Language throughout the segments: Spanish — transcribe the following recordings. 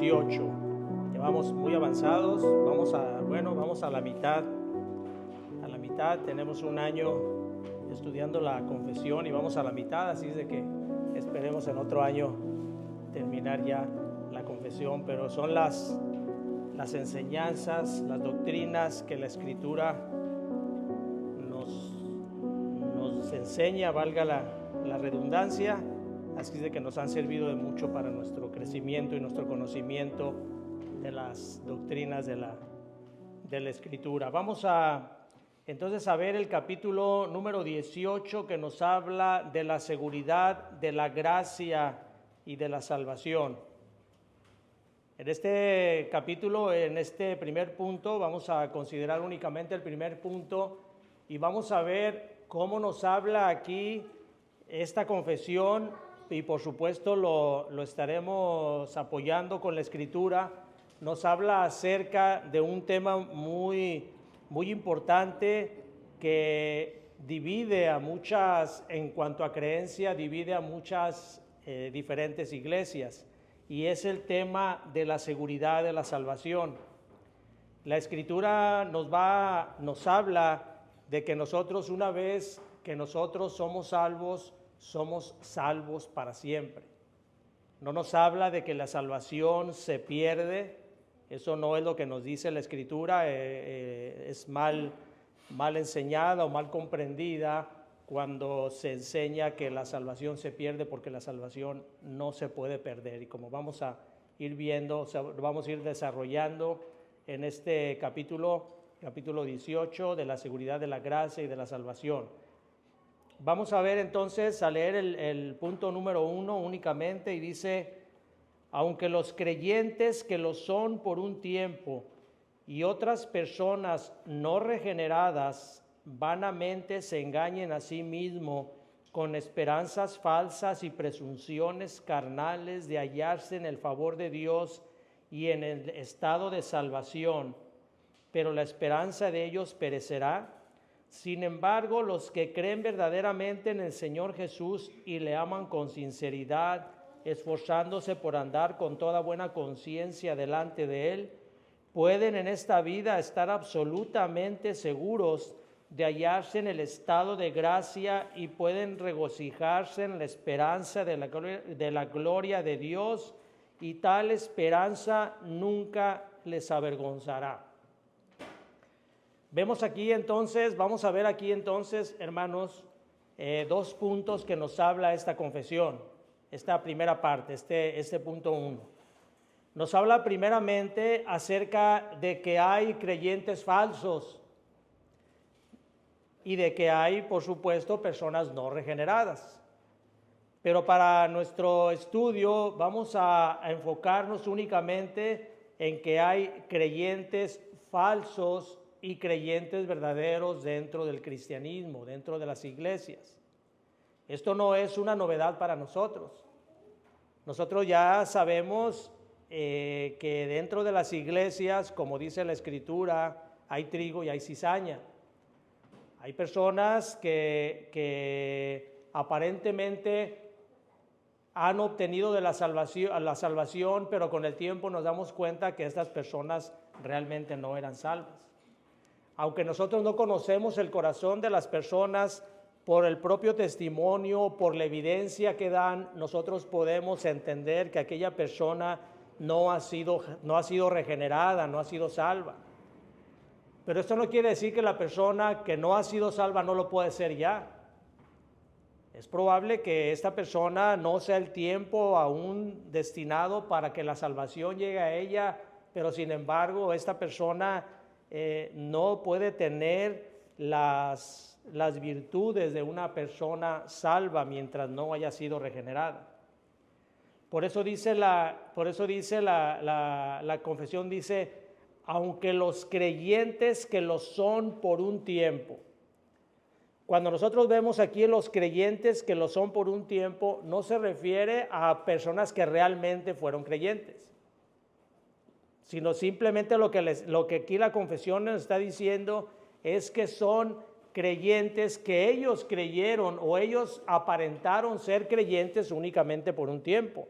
18. Llevamos muy avanzados, vamos a la mitad. A la mitad tenemos un año estudiando la confesión y vamos a la mitad, así es de que esperemos en otro año terminar ya la confesión, pero son las enseñanzas, las doctrinas que la Escritura nos enseña, valga la redundancia, así es de que nos han servido de mucho para nuestro crecimiento y nuestro conocimiento de las doctrinas de la Escritura. Vamos entonces a ver el capítulo número 18, que nos habla de la seguridad, de la gracia y de la salvación. En este capítulo, en este primer punto, vamos a considerar únicamente el primer punto y vamos a ver cómo nos habla aquí esta confesión, y por supuesto lo estaremos apoyando con la Escritura. Nos habla acerca de un tema muy importante que divide a muchas, en cuanto a creencia, divide a muchas diferentes iglesias, y es el tema de la seguridad de la salvación. La Escritura nos habla de que nosotros, una vez que nosotros somos salvos para siempre. No nos habla de que la salvación se pierde. Eso no es lo que nos dice la Escritura. Es mal enseñada o mal comprendida cuando se enseña que la salvación se pierde, porque la salvación no se puede perder. Y como vamos a ir viendo, vamos a ir desarrollando en este capítulo 18, de la seguridad de la gracia y de la salvación. Vamos a ver entonces, a leer el punto número 1 únicamente, y dice: aunque los creyentes que lo son por un tiempo y otras personas no regeneradas vanamente se engañen a sí mismos con esperanzas falsas y presunciones carnales de hallarse en el favor de Dios y en el estado de salvación, pero la esperanza de ellos perecerá. Sin embargo, los que creen verdaderamente en el Señor Jesús y le aman con sinceridad, esforzándose por andar con toda buena conciencia delante de Él, pueden en esta vida estar absolutamente seguros de hallarse en el estado de gracia y pueden regocijarse en la esperanza de la gloria de Dios, y tal esperanza nunca les avergonzará. Vamos a ver aquí entonces, hermanos, dos puntos que nos habla esta confesión, esta primera parte, este punto 1. Nos habla primeramente acerca de que hay creyentes falsos y de que hay, por supuesto, personas no regeneradas. Pero para nuestro estudio vamos a enfocarnos únicamente en que hay creyentes falsos y creyentes verdaderos dentro del cristianismo, dentro de las iglesias. Esto no es una novedad para nosotros. Nosotros ya sabemos que dentro de las iglesias, como dice la Escritura, hay trigo y hay cizaña. Hay personas que aparentemente han obtenido de la salvación, pero con el tiempo nos damos cuenta que estas personas realmente no eran salvas. Aunque nosotros no conocemos el corazón de las personas, por el propio testimonio, por la evidencia que dan, nosotros podemos entender que aquella persona no ha sido regenerada, no ha sido salva. Pero esto no quiere decir que la persona que no ha sido salva no lo puede ser ya. Es probable que esta persona no sea el tiempo aún destinado para que la salvación llegue a ella, pero sin embargo esta persona no puede tener las virtudes de una persona salva mientras no haya sido regenerada. Por eso dice la confesión, dice: aunque los creyentes que lo son por un tiempo. Cuando nosotros vemos aquí los creyentes que lo son por un tiempo, no se refiere a personas que realmente fueron creyentes, sino simplemente lo que aquí la confesión nos está diciendo es que son creyentes que ellos creyeron o ellos aparentaron ser creyentes únicamente por un tiempo.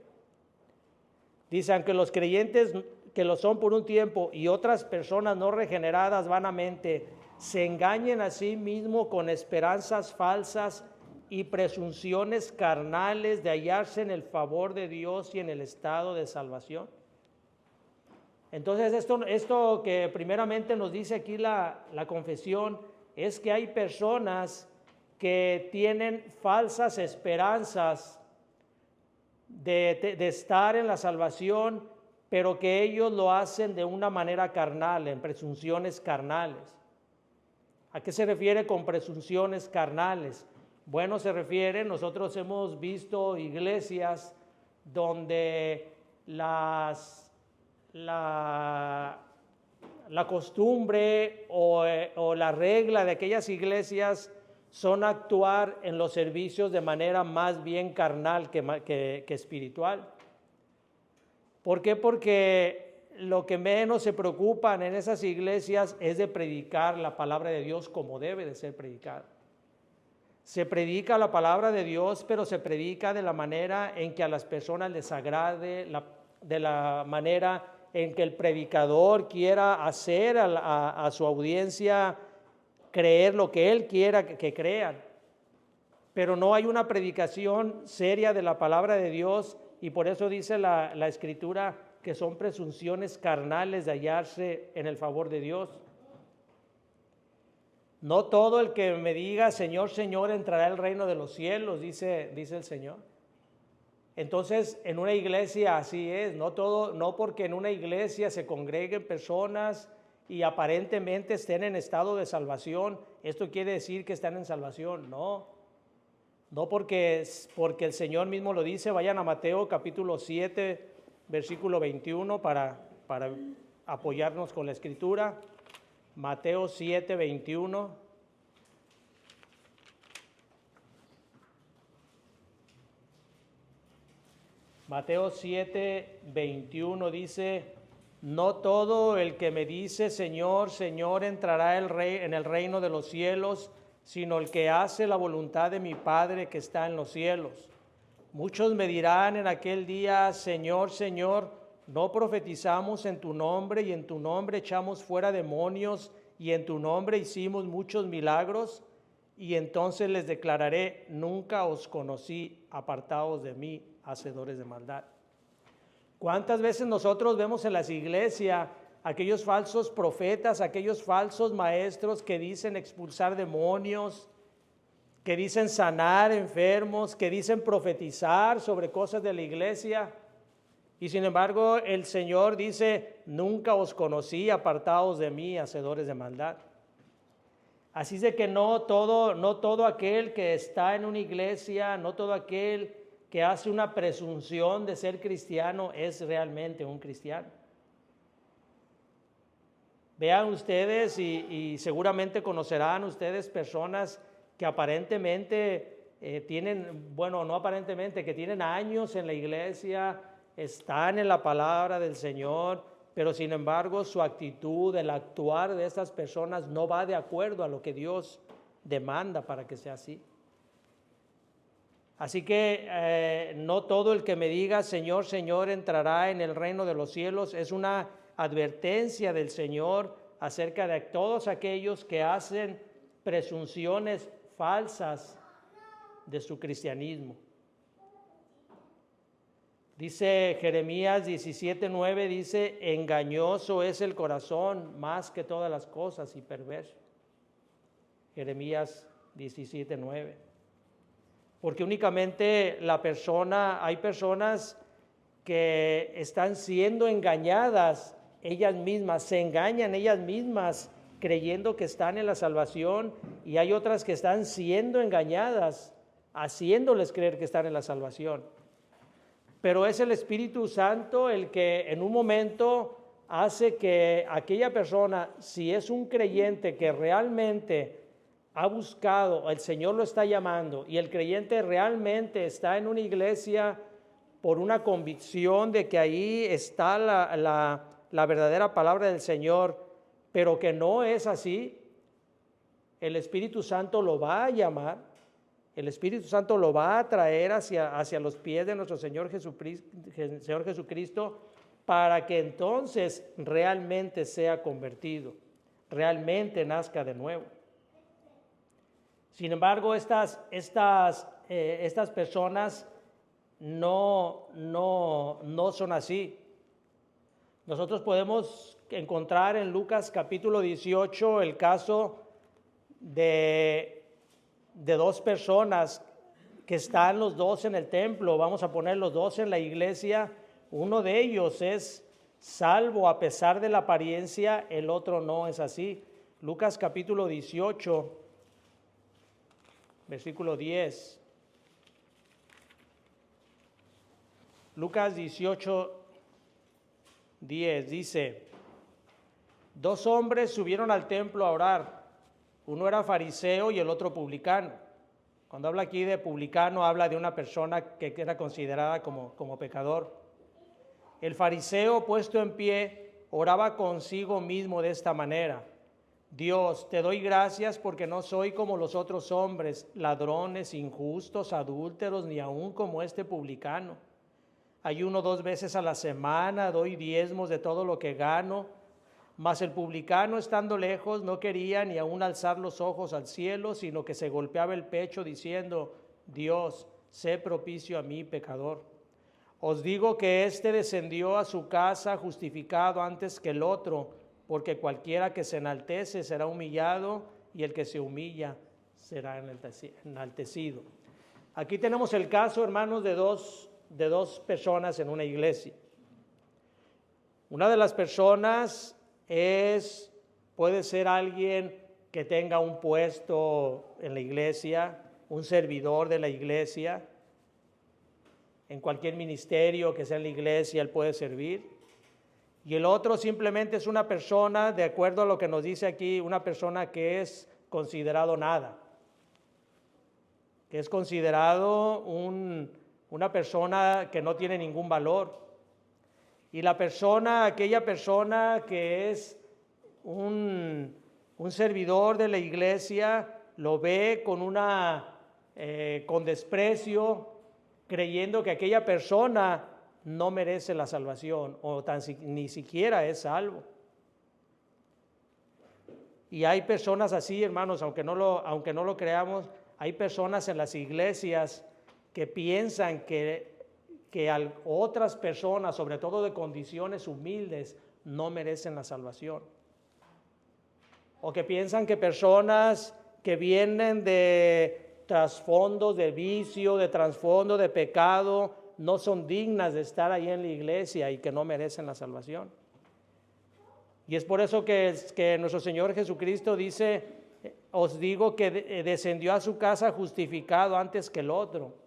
Dice, aunque los creyentes que lo son por un tiempo y otras personas no regeneradas vanamente se engañen a sí mismos con esperanzas falsas y presunciones carnales de hallarse en el favor de Dios y en el estado de salvación. Entonces esto que primeramente nos dice aquí la confesión es que hay personas que tienen falsas esperanzas de estar en la salvación, pero que ellos lo hacen de una manera carnal, en presunciones carnales. ¿A qué se refiere con presunciones carnales? Bueno, se refiere, nosotros hemos visto iglesias donde la costumbre o la regla de aquellas iglesias son actuar en los servicios de manera más bien carnal que espiritual. ¿Por qué? Porque lo que menos se preocupan en esas iglesias es de predicar la palabra de Dios como debe de ser predicada. Se predica la palabra de Dios, pero se predica de la manera en que a las personas les agrade, de la manera en que el predicador quiera hacer a su audiencia creer lo que él quiera que crean. Pero no hay una predicación seria de la palabra de Dios, y por eso dice la Escritura que son presunciones carnales de hallarse en el favor de Dios. No todo el que me diga Señor, Señor entrará al reino de los cielos, dice el Señor. Entonces, en una iglesia así es, no porque en una iglesia se congreguen personas y aparentemente estén en estado de salvación, esto quiere decir que están en salvación. No porque el Señor mismo lo dice. Vayan a Mateo capítulo 7, versículo 21 para apoyarnos con la Escritura. Mateo 7, 21. Mateo 7, 21 dice, no todo el que me dice Señor, Señor entrará en el reino de los cielos, sino el que hace la voluntad de mi Padre que está en los cielos. Muchos me dirán en aquel día, Señor, Señor, ¿no profetizamos en tu nombre y en tu nombre echamos fuera demonios y en tu nombre hicimos muchos milagros? Y entonces les declararé, nunca os conocí, apartados de mí, hacedores de maldad. ¿Cuántas veces nosotros vemos en las iglesias aquellos falsos profetas, aquellos falsos maestros que dicen expulsar demonios, que dicen sanar enfermos, que dicen profetizar sobre cosas de la iglesia? Y sin embargo el Señor dice, nunca os conocí, apartados de mí, hacedores de maldad. Así es de que no todo aquel que está en una iglesia, no todo aquel que hace una presunción de ser cristiano es realmente un cristiano. Vean ustedes y seguramente conocerán ustedes personas que aparentemente que tienen años en la iglesia, están en la palabra del Señor, pero sin embargo su actitud, el actuar de estas personas no va de acuerdo a lo que Dios demanda para que sea así. Así que no todo el que me diga Señor, Señor entrará en el reino de los cielos. Es una advertencia del Señor acerca de todos aquellos que hacen presunciones falsas de su cristianismo. Dice Jeremías 17:9, dice, engañoso es el corazón más que todas las cosas y perverso. Jeremías 17:9. Porque únicamente hay personas que están siendo engañadas ellas mismas, se engañan ellas mismas creyendo que están en la salvación, y hay otras que están siendo engañadas, haciéndoles creer que están en la salvación. Pero es el Espíritu Santo el que en un momento hace que aquella persona, si es un creyente que realmente ha buscado, el Señor lo está llamando, y el creyente realmente está en una iglesia por una convicción de que ahí está la verdadera palabra del Señor, pero que no es así, el Espíritu Santo lo va a llamar, el Espíritu Santo lo va a traer hacia los pies de nuestro Señor Jesucristo, para que entonces realmente sea convertido, realmente nazca de nuevo. Sin embargo, estas personas no son así. Nosotros podemos encontrar en Lucas capítulo 18 el caso de dos personas que están los dos en el templo. Vamos a poner los dos en la iglesia. Uno de ellos es salvo a pesar de la apariencia, el otro no es así. Lucas capítulo 18, versículo 10. Lucas 18, 10 dice: dos hombres subieron al templo a orar. Uno era fariseo y el otro publicano. Cuando habla aquí de publicano, habla de una persona que era considerada como pecador. El fariseo, puesto en pie, oraba consigo mismo de esta manera: Dios, te doy gracias porque no soy como los otros hombres, ladrones, injustos, adúlteros, ni aun como este publicano. Ayuno 2 veces a la semana, doy diezmos de todo lo que gano. Mas el publicano, estando lejos, no quería ni aun alzar los ojos al cielo, sino que se golpeaba el pecho diciendo: Dios, sé propicio a mí, pecador. Os digo que éste descendió a su casa justificado antes que el otro, porque cualquiera que se enaltece será humillado, y el que se humilla será enaltecido. Aquí tenemos el caso, hermanos, de dos personas en una iglesia. Una de las personas puede ser alguien que tenga un puesto en la iglesia, un servidor de la iglesia. En cualquier ministerio que sea en la iglesia, él puede servir. Y el otro simplemente es una persona, de acuerdo a lo que nos dice aquí, una persona que es considerado nada. Que es considerado una persona que no tiene ningún valor. Y aquella persona que es un servidor de la iglesia, lo ve con desprecio, creyendo que aquella persona no merece la salvación o ni siquiera es salvo. Y hay personas así, hermanos, aunque no lo creamos, hay personas en las iglesias que piensan que otras personas, sobre todo de condiciones humildes, no merecen la salvación. O que piensan que personas que vienen de trasfondos de vicio, de trasfondo de pecado, no son dignas de estar ahí en la iglesia y que no merecen la salvación. Y es por eso que nuestro Señor Jesucristo dice: os digo que descendió a su casa justificado antes que el otro.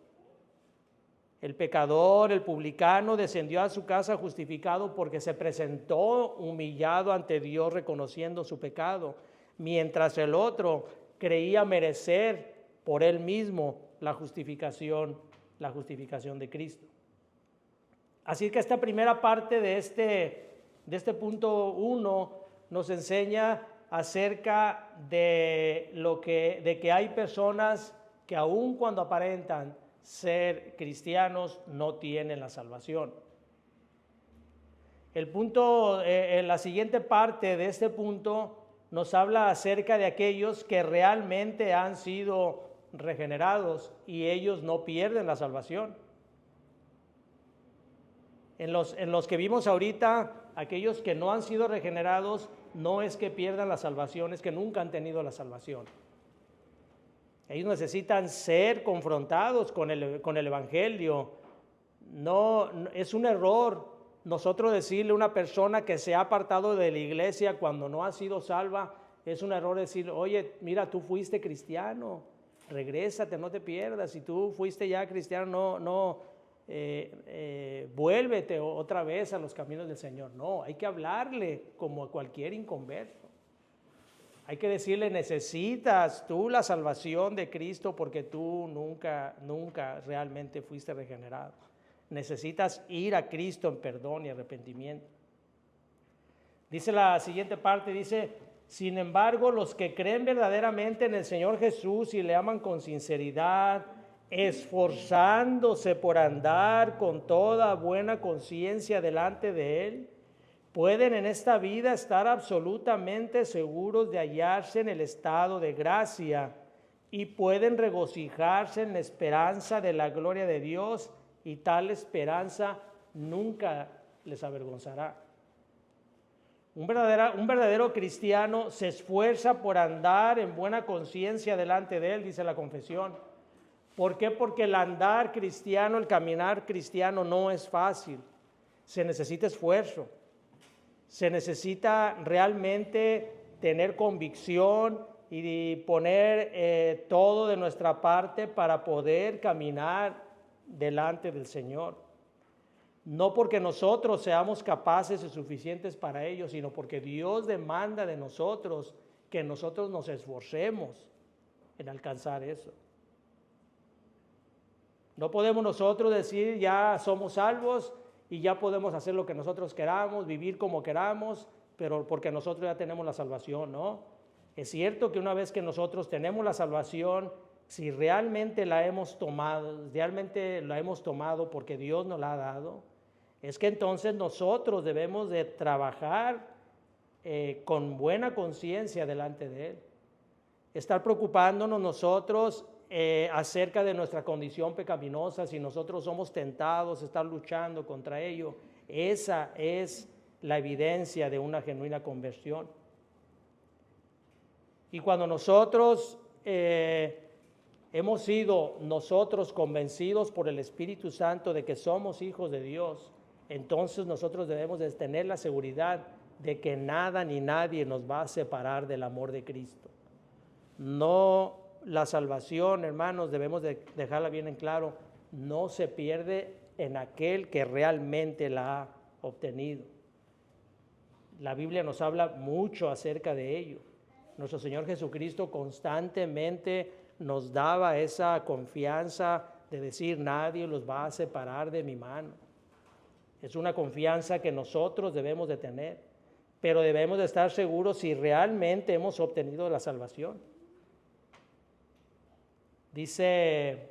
El pecador, el publicano, descendió a su casa justificado porque se presentó humillado ante Dios reconociendo su pecado, mientras el otro creía merecer por él mismo la justificación de Cristo. Así que esta primera parte de este punto 1 nos enseña acerca de que hay personas que aun cuando aparentan ser cristianos no tienen la salvación. La siguiente parte de este punto nos habla acerca de aquellos que realmente han sido regenerados y ellos no pierden la salvación. En los que vimos ahorita, aquellos que no han sido regenerados, no es que pierdan la salvación, es que nunca han tenido la salvación. Ellos necesitan ser confrontados con el Evangelio. No, es un error nosotros decirle a una persona que se ha apartado de la iglesia cuando no ha sido salva, es un error decir: oye, mira, tú fuiste cristiano, regrésate, no te pierdas. Si tú fuiste ya cristiano, vuélvete otra vez a los caminos del Señor. No, hay que hablarle como a cualquier inconverso. Hay que decirle: necesitas tú la salvación de Cristo porque tú nunca realmente fuiste regenerado. Necesitas ir a Cristo en perdón y arrepentimiento. Dice la siguiente parte, dice: Sin embargo, los que creen verdaderamente en el Señor Jesús y le aman con sinceridad, esforzándose por andar con toda buena conciencia delante de Él, pueden en esta vida estar absolutamente seguros de hallarse en el estado de gracia y pueden regocijarse en la esperanza de la gloria de Dios, y tal esperanza nunca les avergonzará. Un verdadero cristiano se esfuerza por andar en buena conciencia delante de Él, dice la confesión. ¿Por qué? Porque el andar cristiano, el caminar cristiano no es fácil. Se necesita esfuerzo. Se necesita realmente tener convicción y poner todo de nuestra parte para poder caminar delante del Señor. No porque nosotros seamos capaces y suficientes para ello, sino porque Dios demanda de nosotros que nosotros nos esforcemos en alcanzar eso. No podemos nosotros decir ya somos salvos y ya podemos hacer lo que nosotros queramos, vivir como queramos, pero porque nosotros ya tenemos la salvación, ¿no? Es cierto que una vez que nosotros tenemos la salvación, si realmente la hemos tomado porque Dios nos la ha dado, es que entonces nosotros debemos de trabajar con buena conciencia delante de Él. Estar preocupándonos nosotros acerca de nuestra condición pecaminosa, si nosotros somos tentados, estar luchando contra ello. Esa es la evidencia de una genuina conversión. Y cuando nosotros hemos sido nosotros convencidos por el Espíritu Santo de que somos hijos de Dios, entonces nosotros debemos de tener la seguridad de que nada ni nadie nos va a separar del amor de Cristo. No, la salvación, hermanos, debemos de dejarla bien en claro, no se pierde en aquel que realmente la ha obtenido. La Biblia nos habla mucho acerca de ello. Nuestro Señor Jesucristo constantemente nos daba esa confianza de decir, nadie los va a separar de mi mano. Es una confianza que nosotros debemos de tener, pero debemos de estar seguros si realmente hemos obtenido la salvación. Dice,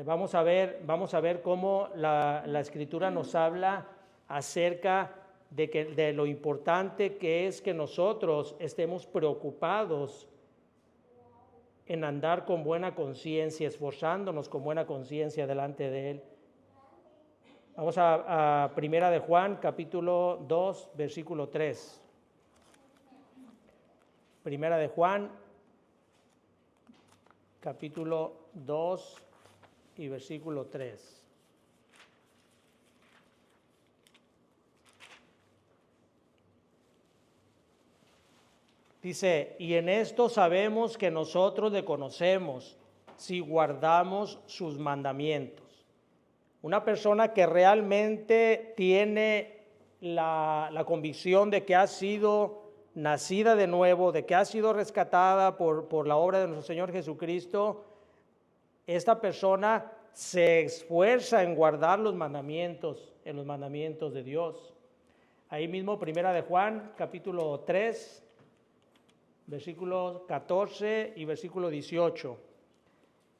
vamos a ver cómo la Escritura nos habla acerca de lo importante que es que nosotros estemos preocupados en andar con buena conciencia, esforzándonos con buena conciencia delante de Él. Vamos a Primera de Juan, capítulo 2, versículo 3. Primera de Juan, capítulo 2 y versículo 3. Dice, y en esto sabemos que nosotros le conocemos si guardamos sus mandamientos. Una persona que realmente tiene la convicción de que ha sido nacida de nuevo, de que ha sido rescatada por la obra de nuestro Señor Jesucristo, esta persona se esfuerza en guardar los mandamientos, en los mandamientos de Dios. Ahí mismo, Primera de Juan, capítulo 3, versículos 14 y versículo 18.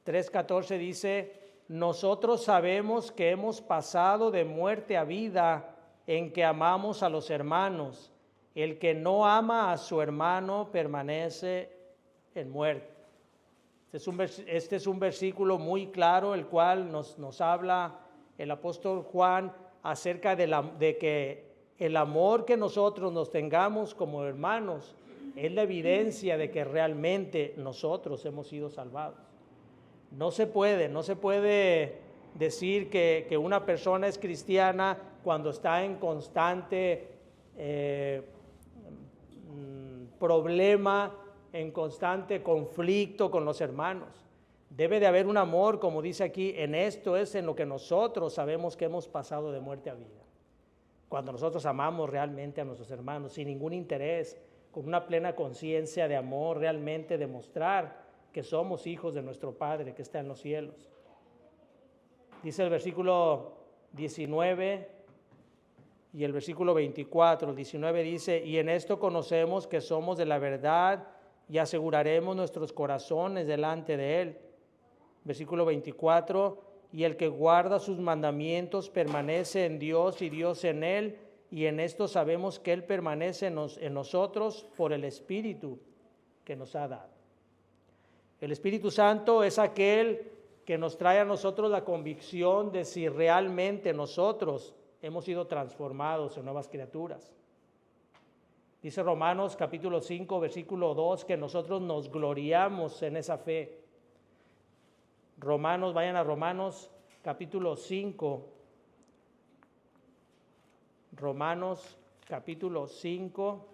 3:14 dice, nosotros sabemos que hemos pasado de muerte a vida en que amamos a los hermanos. El que no ama a su hermano permanece en muerte. Este es un versículo muy claro, el cual nos habla el apóstol Juan acerca de que el amor que nosotros nos tengamos como hermanos es la evidencia de que realmente nosotros hemos sido salvados. No se puede decir que una persona es cristiana cuando está en constante problema, en constante conflicto con los hermanos. Debe de haber un amor, como dice aquí, en esto es en lo que nosotros sabemos que hemos pasado de muerte a vida. Cuando nosotros amamos realmente a nuestros hermanos, sin ningún interés, con una plena conciencia de amor, realmente demostrar que somos hijos de nuestro Padre que está en los cielos. Dice el versículo 19, y el versículo 24, el 19 dice, y en esto conocemos que somos de la verdad y aseguraremos nuestros corazones delante de Él. Versículo 24, y el que guarda sus mandamientos permanece en Dios y Dios en él, y en esto sabemos que Él permanece en nosotros por el Espíritu que nos ha dado. El Espíritu Santo es aquel que nos trae a nosotros la convicción de si realmente nosotros hemos sido transformados en nuevas criaturas. Dice Romanos capítulo 5, versículo 2, que nosotros nos gloriamos en esa fe. Vayan a Romanos capítulo 5. Romanos capítulo 5.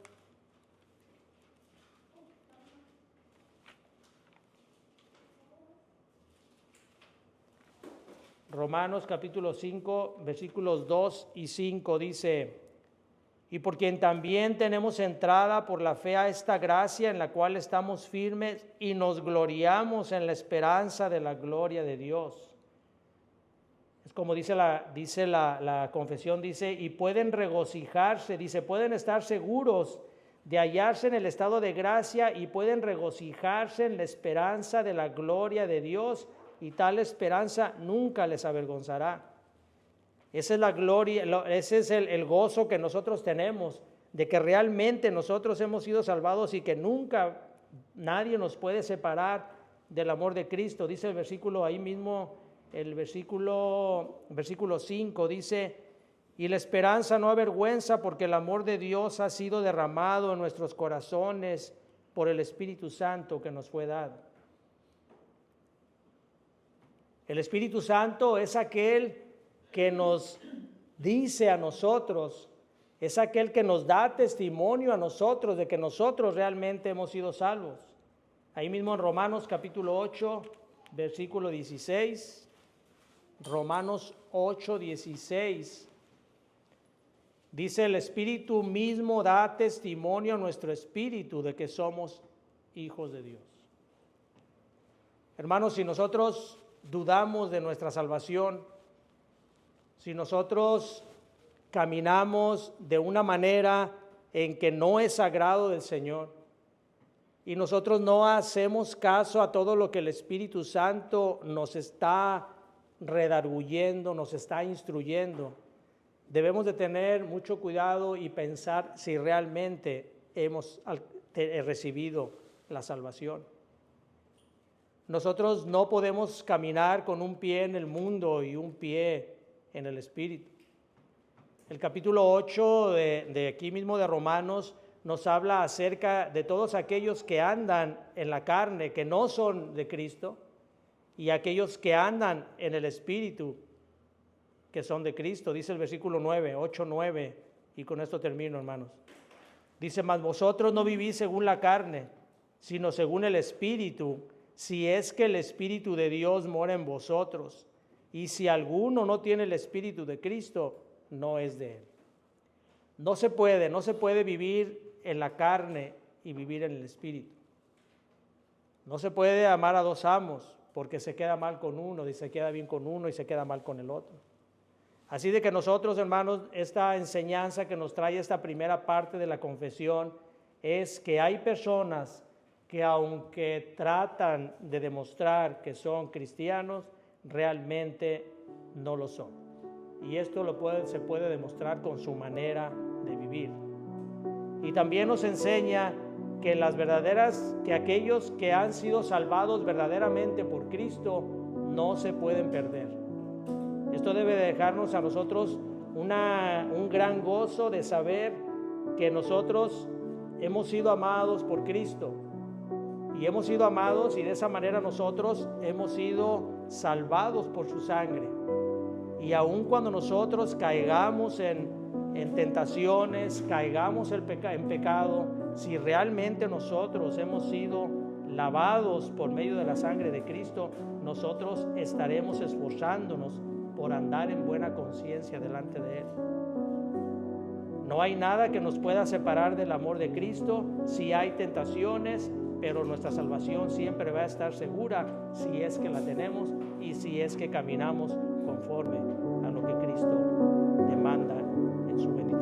Romanos capítulo 5, versículos 2 y 5 dice, y por quien también tenemos entrada por la fe a esta gracia en la cual estamos firmes y nos gloriamos en la esperanza de la gloria de Dios. Es como dice la confesión, dice, y pueden regocijarse, dice, pueden estar seguros de hallarse en el estado de gracia y pueden regocijarse en la esperanza de la gloria de Dios, y tal esperanza nunca les avergonzará. Esa es la gloria, ese es el gozo que nosotros tenemos, de que realmente nosotros hemos sido salvados y que nunca nadie nos puede separar del amor de Cristo. Dice el versículo ahí mismo, el versículo 5, dice, y la esperanza no avergüenza porque el amor de Dios ha sido derramado en nuestros corazones por el Espíritu Santo que nos fue dado. El Espíritu Santo es aquel que nos dice a nosotros, es aquel que nos da testimonio a nosotros de que nosotros realmente hemos sido salvos. Ahí mismo en Romanos capítulo 8, versículo 16, Romanos 8, 16, dice, el Espíritu mismo da testimonio a nuestro espíritu de que somos hijos de Dios. Hermanos, si nosotros dudamos de nuestra salvación, si nosotros caminamos de una manera en que no es agrado del Señor y nosotros no hacemos caso a todo lo que el Espíritu Santo nos está redarguyendo, nos está instruyendo, debemos de tener mucho cuidado y pensar si realmente hemos recibido la salvación. Nosotros no podemos caminar con un pie en el mundo y un pie en el Espíritu. El capítulo 8 de aquí mismo de Romanos nos habla acerca de todos aquellos que andan en la carne, que no son de Cristo, y aquellos que andan en el Espíritu, que son de Cristo. Dice el versículo 9, 8, 9, y con esto termino, hermanos. Dice, mas vosotros no vivís según la carne, sino según el Espíritu, si es que el Espíritu de Dios mora en vosotros. Y si alguno no tiene el Espíritu de Cristo, no es de Él. No se puede vivir en la carne y vivir en el Espíritu. No se puede amar a dos amos, porque se queda mal con uno, y se queda bien con uno y se queda mal con el otro. Así de que nosotros, hermanos, esta enseñanza que nos trae esta primera parte de la confesión es que hay personas que aunque tratan de demostrar que son cristianos, realmente no lo son. Y esto se puede demostrar con su manera de vivir. Y también nos enseña que que aquellos que han sido salvados verdaderamente por Cristo no se pueden perder. Esto debe dejarnos a nosotros un gran gozo de saber que nosotros hemos sido amados por Cristo. Y hemos sido amados y de esa manera nosotros hemos sido salvados por su sangre. Y aun cuando nosotros caigamos en tentaciones, caigamos en pecado, si realmente nosotros hemos sido lavados por medio de la sangre de Cristo, nosotros estaremos esforzándonos por andar en buena conciencia delante de Él. No hay nada que nos pueda separar del amor de Cristo. Si hay tentaciones, pero nuestra salvación siempre va a estar segura si es que la tenemos y si es que caminamos conforme a lo que Cristo demanda en su bendición.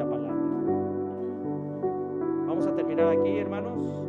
aquí, hermanos?